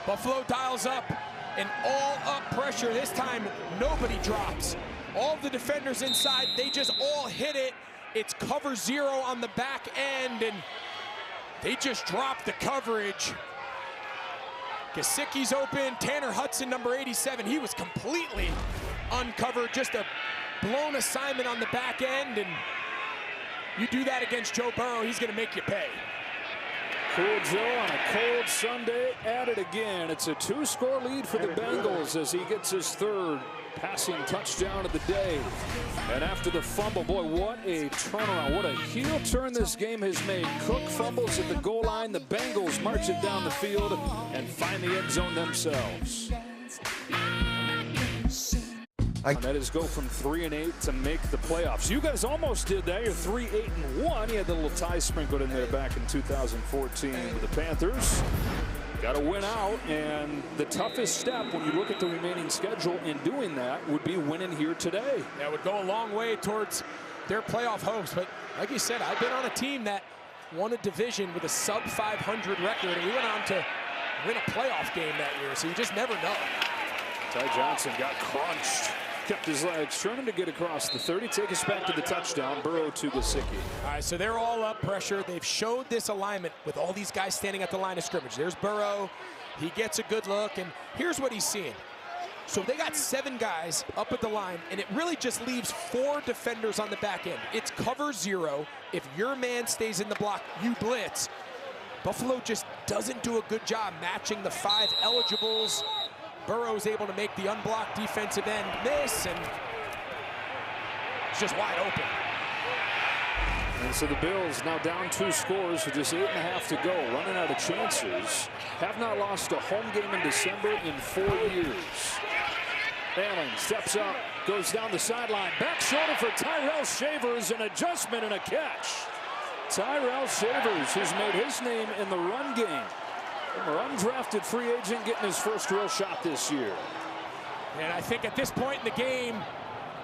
Buffalo dials up, and all-up pressure. This time, nobody drops. All of the defenders inside, they just all hit it. It's cover zero on the back end, and they just dropped the coverage. Gesicki's open. Tanner Hudson, number 87, he was completely uncovered. Just a blown assignment on the back end, and you do that against Joe Burrow, he's going to make you pay. Cool Joe on a cold Sunday at it again. It's a 2-score lead for the Bengals as he gets his third passing touchdown of the day. And after the fumble, boy, what a turnaround. What a heel turn this game has made. Cook fumbles at the goal line. The Bengals march it down the field and find the end zone themselves. And that is go from 3-8 to make the playoffs. You guys almost did that. You're 3-8-1. You had the little tie sprinkled in there back in 2014 with the Panthers. Got to win out, and the toughest step when you look at the remaining schedule in doing that would be winning here today. That would go a long way towards their playoff hopes. But like you said, I've been on a team that won a division with a sub-500 record, and we went on to win a playoff game that year, so you just never know. Ty Johnson got crunched. Kept his legs, trying to get across the 30, take us back to the touchdown. Burrow to Gesicki. All right, so they're all up pressure. They've showed this alignment with all these guys standing at the line of scrimmage. There's Burrow. He gets a good look, and here's what he's seeing. So they got 7 guys up at the line, and it really just leaves 4 defenders on the back end. It's cover zero. If your man stays in the block, you blitz. Buffalo just doesn't do a good job matching the 5 eligibles. Burrow's able to make the unblocked defensive end miss, and it's just wide open. And so the Bills now down 2 scores with just 8.5 to go, running out of chances. Have not lost a home game in December in 4 years. Allen steps up, goes down the sideline, back shoulder for Tyrell Shavers, an adjustment and a catch. Tyrell Shavers, who's made his name in the run game. Our undrafted free agent getting his first real shot this year. And I think at this point in the game,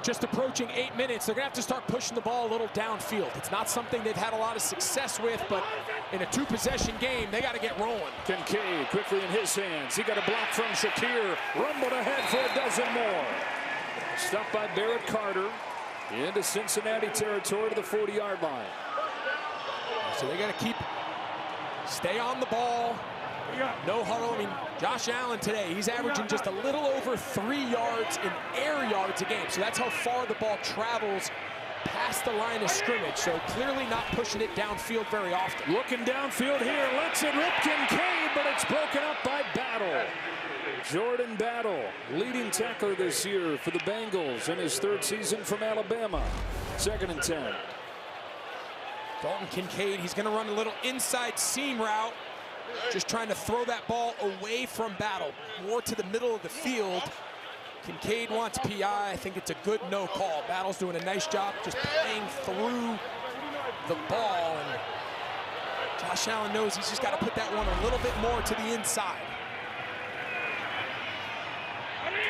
just approaching 8 minutes, they're going to have to start pushing the ball a little downfield. It's not something they've had a lot of success with, but in a 2-possession game, they got to get rolling. Kincaid quickly in his hands. He got a block from Shakir. Rumbled ahead for a dozen more. Stopped by Barrett Carter into Cincinnati territory to the 40-yard line. So they got to stay on the ball. No huddle. I mean, Josh Allen today, he's averaging just a little over 3 yards in air yards a game. So that's how far the ball travels past the line of scrimmage. So clearly not pushing it downfield very often. Looking downfield here, lets it rip Kincaid, but it's broken up by Battle. Jordan Battle, leading tackler this year for the Bengals in his 3rd season from Alabama. 2nd and 10. Dalton Kincaid, he's going to run a little inside seam route. Just trying to throw that ball away from Battle, more to the middle of the field. Kincaid wants PI. I think it's a good no call. Battle's doing a nice job just playing through the ball. And Josh Allen knows he's just got to put that one a little bit more to the inside.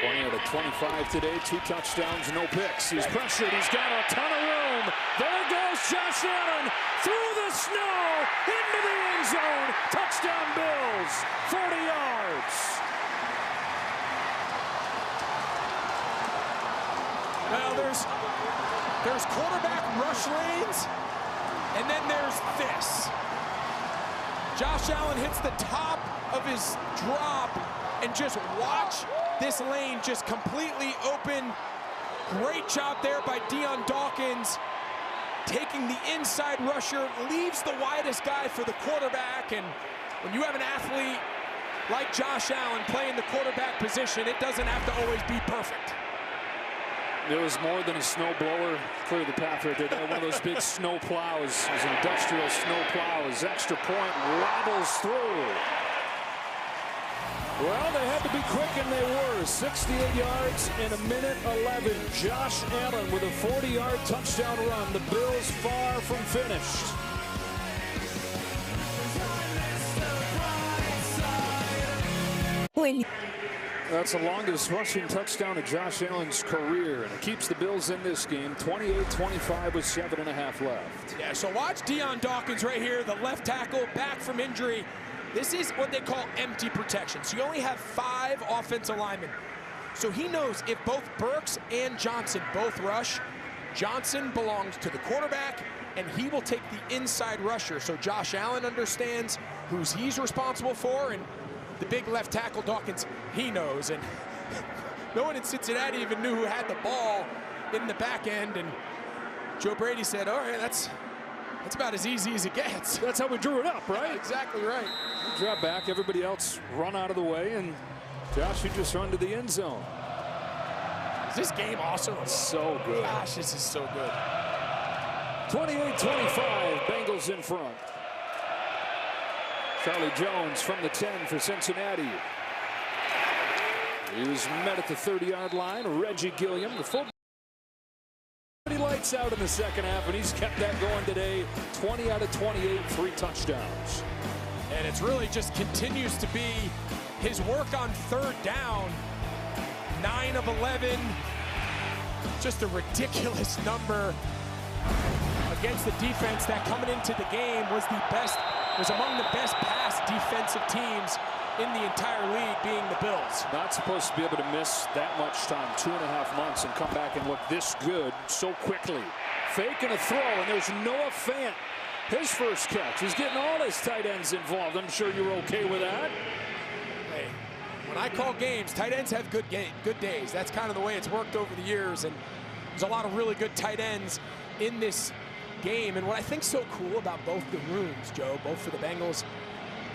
20 out of 25 today, 2 touchdowns, no picks. He's pressured, he's got a ton of room. There goes Josh Allen through the snow, into the end zone. Touchdown Bills, 40 yards. Well, there's quarterback rush lanes, and then there's this. Josh Allen hits the top of his drop, and just watch this lane just completely open. Great job there by Dion Dawkins. Taking the inside rusher, leaves the widest guy for the quarterback. And when you have an athlete like Josh Allen playing the quarterback position, it doesn't have to always be perfect. It was more than a snow blower. Clear the path right there. One of those big snow plows. It was an industrial snow plow. His extra point wobbles through. Well, they had to be quick, and they were. 68 yards in 1:11. Josh Allen with a 40-yard touchdown run. The Bills far from finished. That's the longest rushing touchdown of Josh Allen's career, and it keeps the Bills in this game 28-25 with 7.5 left. Yeah, so watch Dion Dawkins right here, the left tackle, back from injury. This is what they call empty protection. So you only have 5 offensive linemen. So he knows if both Burks and Johnson both rush, Johnson belongs to the quarterback, and he will take the inside rusher. So Josh Allen understands who's he's responsible for, and the big left tackle, Dawkins, he knows. And no one in Cincinnati even knew who had the ball in the back end. And Joe Brady said, all right, that's about as easy as it gets. That's how we drew it up, right? Exactly right. Drop back, everybody else run out of the way, and Josh, you just run to the end zone. Is this game awesome? So good. Gosh, this is so good. 28-25, Bengals in front. Charlie Jones from the 10 for Cincinnati. He was met at the 30-yard line. Reggie Gilliam, the full. He lights out in the second half, and he's kept that going today. 20 out of 28, 3 touchdowns. And it's really just continues to be his work on third down. 9 of 11. Just a ridiculous number against the defense that coming into the game was among the best pass defensive teams in the entire league, being the Bills. Not supposed to be able to miss that much time, 2.5 months, and come back and look this good so quickly. Fake and a throw, and there's Noah Fant. His first catch. He's getting all his tight ends involved. I'm sure you're okay with that. Hey, when I call games, tight ends have good days. That's kind of the way it's worked over the years, and there's a lot of really good tight ends in this game. And what I think's so cool about both the rooms, Joe, both for the Bengals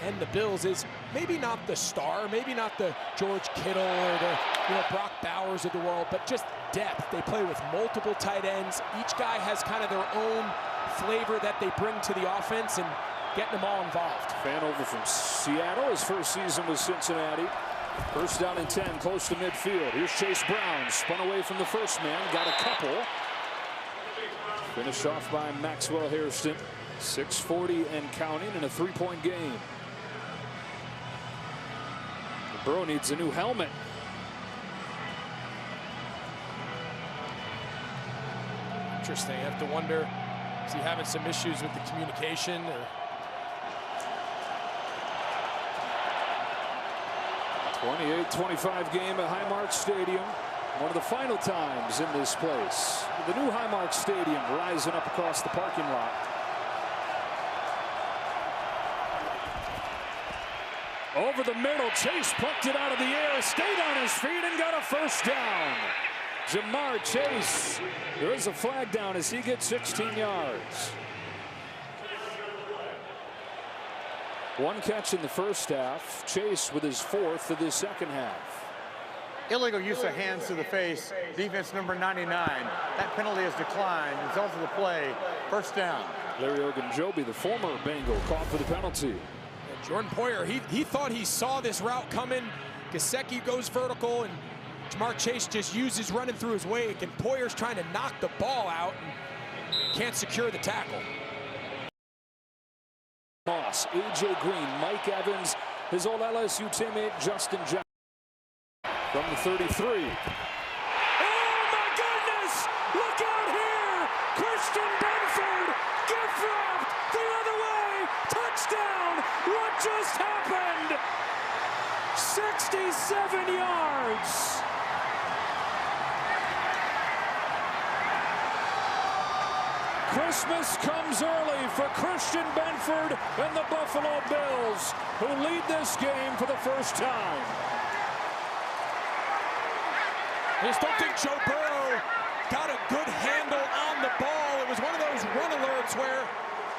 and the Bills, is maybe not the star, maybe not the George Kittle or the Brock Bowers of the world, but just depth. They play with multiple tight ends. Each guy has kind of their own flavor that they bring to the offense, and getting them all involved. Fan over from Seattle, his first season with Cincinnati. First down and 10, close to midfield. Here's Chase Brown, spun away from the first man, got a couple. Finished off by Maxwell Hairston. 6:40 and counting in a 3-point game. Burrow needs a new helmet. Interesting. I have to wonder, is he having some issues with the communication? Or 28-25 game at Highmark Stadium. One of the final times in this place. The new Highmark Stadium rising up across the parking lot. Over the middle, Chase plucked it out of the air, stayed on his feet, and got a first down. Jamar Chase, there is a flag down as he gets 16 yards. One catch in the first half. Chase with his 4th of the second half. Illegal use of hands to the face, defense number 99. That penalty has declined. Result of the play, first down. Larry Ogunjobi, the former Bengal, caught for the penalty. And Jordan Poyer, he thought he saw this route coming. Gesicki goes vertical, and Jamar Chase just uses running through his wake, and Poyer's trying to knock the ball out and can't secure the tackle. Moss, A.J. Green, Mike Evans, his old LSU teammate Justin Jackson from the 33. Oh my goodness! Look out here! Christian Benford, gift wrapped the other way, touchdown! What just happened? 67 yards. Christmas comes early for Christian Benford and the Buffalo Bills, who lead this game for the first time. I just don't think Joe Burrow got a good handle on the ball. It was one of those run alerts where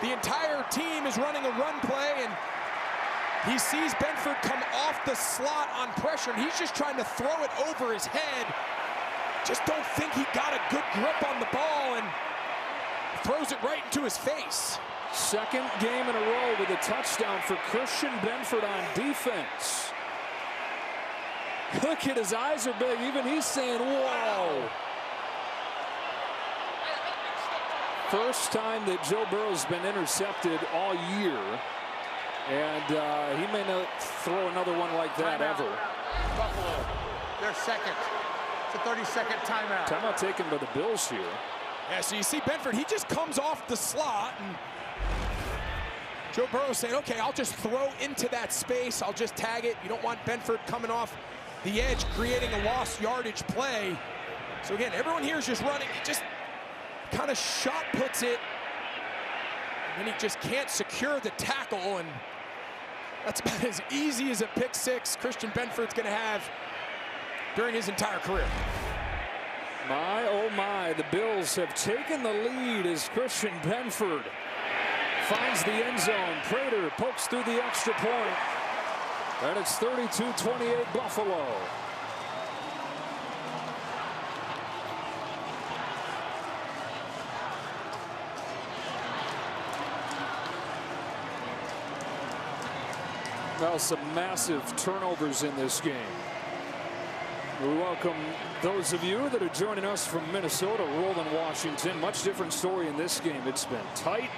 the entire team is running a run play, and he sees Benford come off the slot on pressure, and he's just trying to throw it over his head. Just don't think he got a good grip on the ball, and throws it right into his face. Second game in a row with a touchdown for Christian Benford on defense. Look at his eyes are big. Even he's saying, whoa. First time that Joe Burrow's been intercepted all year. And he may not throw another one like that ever. Buffalo. their second. It's a 30-second timeout. Timeout taken by the Bills here. Yeah, so you see Benford, he just comes off the slot, and Joe Burrow saying, okay, I'll just throw into that space. I'll just tag it. You don't want Benford coming off the edge, creating a lost yardage play. So again, everyone here is just running. He just kind of shot puts it, and then he just can't secure the tackle, and that's about as easy as a pick six Christian Benford's going to have during his entire career. My, oh my, the Bills have taken the lead as Christian Benford finds the end zone. Prater pokes through the extra point, and it's 32-28 Buffalo. Well, some massive turnovers in this game. We welcome those of you that are joining us from Minnesota, Roland, Washington. Much different story in this game. It's been tight.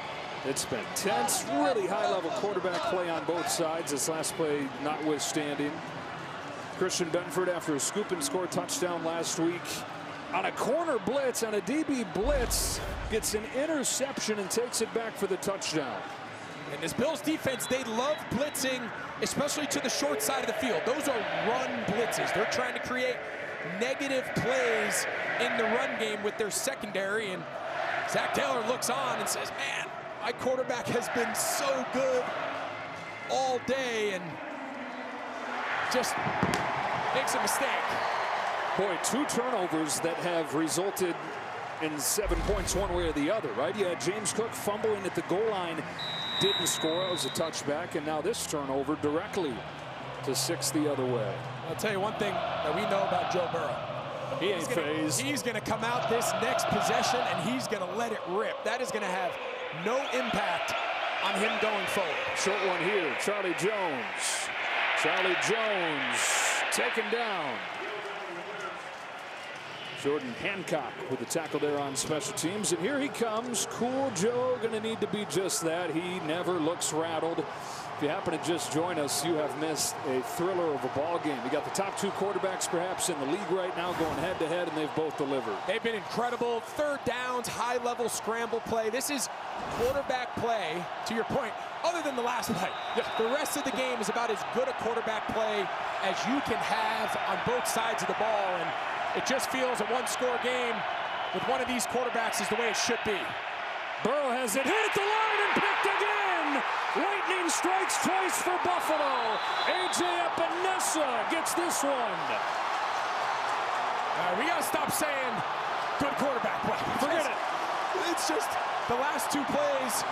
It's been tense. Really high-level quarterback play on both sides. This last play notwithstanding. Christian Benford, after a scoop and score touchdown last week, on a corner blitz, on a DB blitz, gets an interception and takes it back for the touchdown. And this Bills defense, they love blitzing, especially to the short side of the field. Those are run blitzes. They're trying to create negative plays in the run game with their secondary. And Zach Taylor looks on and says, man, my quarterback has been so good all day, and just makes a mistake. Boy, 2 turnovers that have resulted in 7 points one way or the other, right? You had James Cook fumbling at the goal line, didn't score. It was a touchback, and now this turnover directly to 6 the other way. I'll tell you one thing that we know about Joe Burrow. He ain't phased. He's going to come out this next possession, and he's going to let it rip. That is going to have no impact on him going forward. Short one here, Charlie Jones. Charlie Jones taken down. Jordan Hancock with the tackle there on special teams. And here he comes. Cool Joe going to need to be just that. He never looks rattled. If you happen to just join us, you have missed a thriller of a ball game. You got the top 2 quarterbacks perhaps in the league right now going head-to-head, and they've both delivered. They've been incredible. Third downs, high-level scramble play. This is quarterback play, to your point, other than the last play. The rest of the game is about as good a quarterback play as you can have on both sides of the ball. And it just feels a one-score game with one of these quarterbacks is the way it should be. Burrow has it hit at the line and picked again. Lightning strikes twice for Buffalo. A.J. Epinesa gets this one. We got to stop saying good quarterback play. Forget it. It's just the last 2 plays.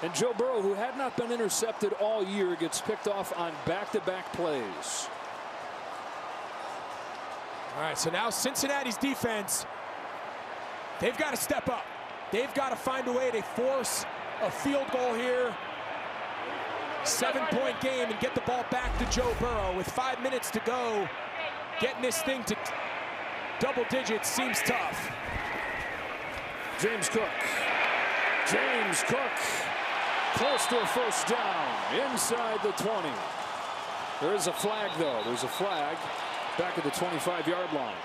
And Joe Burrow, who had not been intercepted all year, gets picked off on back-to-back plays. All right, so now Cincinnati's defense, they've got to step up. They've got to find a way to force a field goal here. 7-point game and get the ball back to Joe Burrow with 5 minutes to go. Getting this thing to double digits seems tough. James Cook. James Cook close to a first down inside the 20. There is a flag, though. There's a flag back at the 25-yard line.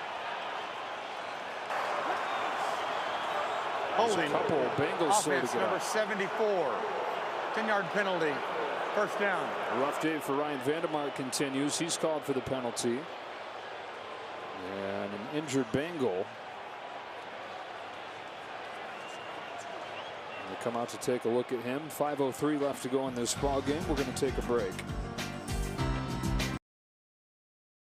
Holding. A couple of Bengals Offense number 74. 10-yard penalty. First down. A rough day for Ryan Vandermark continues. He's called for the penalty. And an injured Bengal. They come out to take a look at him. 5:03 left to go in this ball game. We're going to take a break.